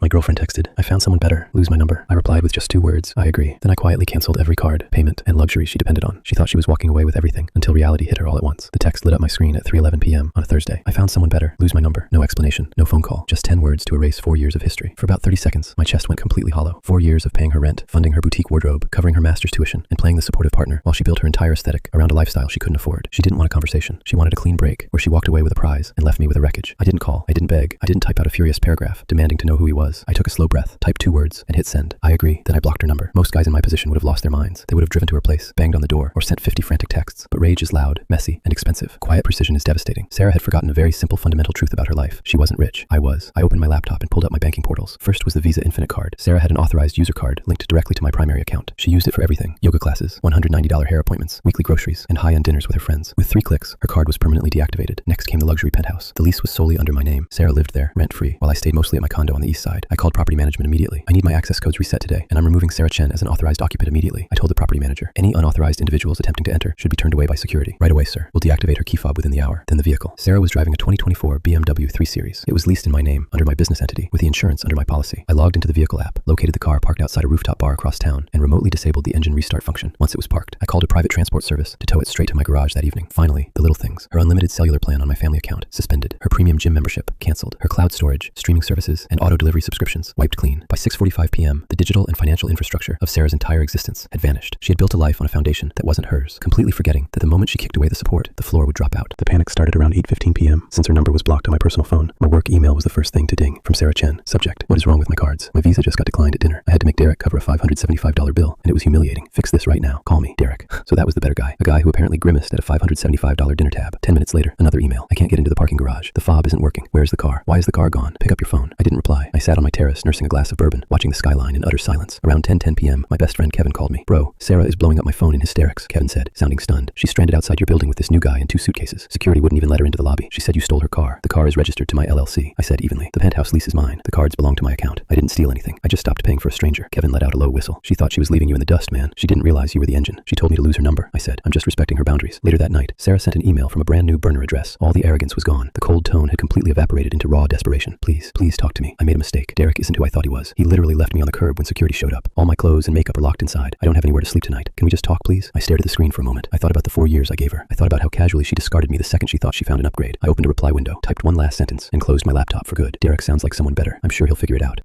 My girlfriend texted, "I found someone better. Lose my number." I replied with just 2 words, "I agree." Then I quietly canceled every card, payment, and luxury she depended on. She thought she was walking away with everything until reality hit her all at once. The text lit up my screen at 3:11 p.m. on a Thursday. "I found someone better. Lose my number." No explanation, no phone call, just 10 words to erase 4 years of history. For about 30 seconds, my chest went completely hollow. 4 years of paying her rent, funding her boutique wardrobe, covering her master's tuition, and playing the supportive partner while she built her entire aesthetic around a lifestyle she couldn't afford. She didn't want a conversation. She wanted a clean break where she walked away with a prize and left me with a wreckage. I didn't call. I didn't beg. I didn't type out a furious paragraph demanding to know who he was. I took a slow breath, typed 2 words, and hit send. "I agree." Then I blocked her number. Most guys in my position would have lost their minds. They would have driven to her place, banged on the door, or sent 50 frantic texts. But rage is loud, messy, and expensive. Quiet precision is devastating. Sarah had forgotten a very simple fundamental truth about her life. She wasn't rich. I was. I opened my laptop and pulled up my banking portals. First was the Visa Infinite card. Sarah had an authorized user card linked directly to my primary account. She used it for everything: yoga classes, $190 hair appointments, weekly groceries, and high-end dinners with her friends. With 3 clicks, her card was permanently deactivated. Next came the luxury penthouse. The lease was solely under my name. Sarah lived there, rent-free, while I stayed mostly at my condo on the east side. I called property management immediately. "I need my access codes reset today, and I'm removing Sarah Chen as an authorized occupant immediately." I told the property manager. "Any unauthorized individuals attempting to enter should be turned away by security." "Right away, sir. We'll deactivate her key fob within the hour." Then the vehicle. Sarah was driving a 2024 BMW 3 Series. It was leased in my name, under my business entity, with the insurance under my policy. I logged into the vehicle app, located the car parked outside a rooftop bar across town, and remotely disabled the engine restart function once it was parked. I called a private transport service to tow it straight to my garage that evening. Finally, the little things. Her unlimited cellular plan on my family account, suspended. Her premium gym membership, canceled. Her cloud storage, streaming services, and auto delivery subscriptions, wiped clean. By 6:45 p.m., the digital and financial infrastructure of Sarah's entire existence had vanished. She had built a life on a foundation that wasn't hers, completely forgetting that the moment she kicked away the support, the floor would drop out. The panic started around 8:15 p.m. Since her number was blocked on my personal phone, my work email was the first thing to ding. From Sarah Chen. Subject: "What is wrong with my cards? My Visa just got declined at dinner. I had to make Derek cover a $575 bill, and it was humiliating. Fix this right now. Call me, Derek." So that was the better guy. A guy who apparently grimaced at a $575 dinner tab. 10 minutes later, another email. "I can't get into the parking garage. The fob isn't working. Where's the car? Why is the car gone? Pick up your phone." I didn't reply. I sat on my terrace nursing a glass of bourbon, watching the skyline in utter silence. Around 10:10 p.m., my best friend Kevin called me. "Bro, Sarah is blowing up my phone in hysterics," Kevin said, sounding stunned. "She's stranded outside your building with this new guy and 2 suitcases. Security wouldn't even let her into the lobby. She said you stole her car. The car is registered to my LLC." I said evenly. "The penthouse lease is mine. The cards belong to my account. I didn't steal anything. I just stopped paying for a stranger." Kevin let out a low whistle. "She thought she was leaving you in the dust, man. She didn't realize you were the engine. She told me to lose her number." I said, "I'm just respecting her boundaries." Later that night, Sarah sent an email from a brand new burner address. All the arrogance was gone. The cold tone had completely evaporated into raw desperation. Please talk to me. I made a mistake. Derek isn't who I thought he was. He literally left me on the curb when security showed up. All my clothes and makeup are locked inside. I don't have anywhere to sleep tonight. Can we just talk, please?" I stared at the screen for a moment. I thought about the 4 years I gave her. I thought about how casually she discarded me the second she thought she found an upgrade. I opened a reply window, typed one last sentence, and closed my laptop for good. "Derek sounds like someone better. I'm sure he'll figure it out."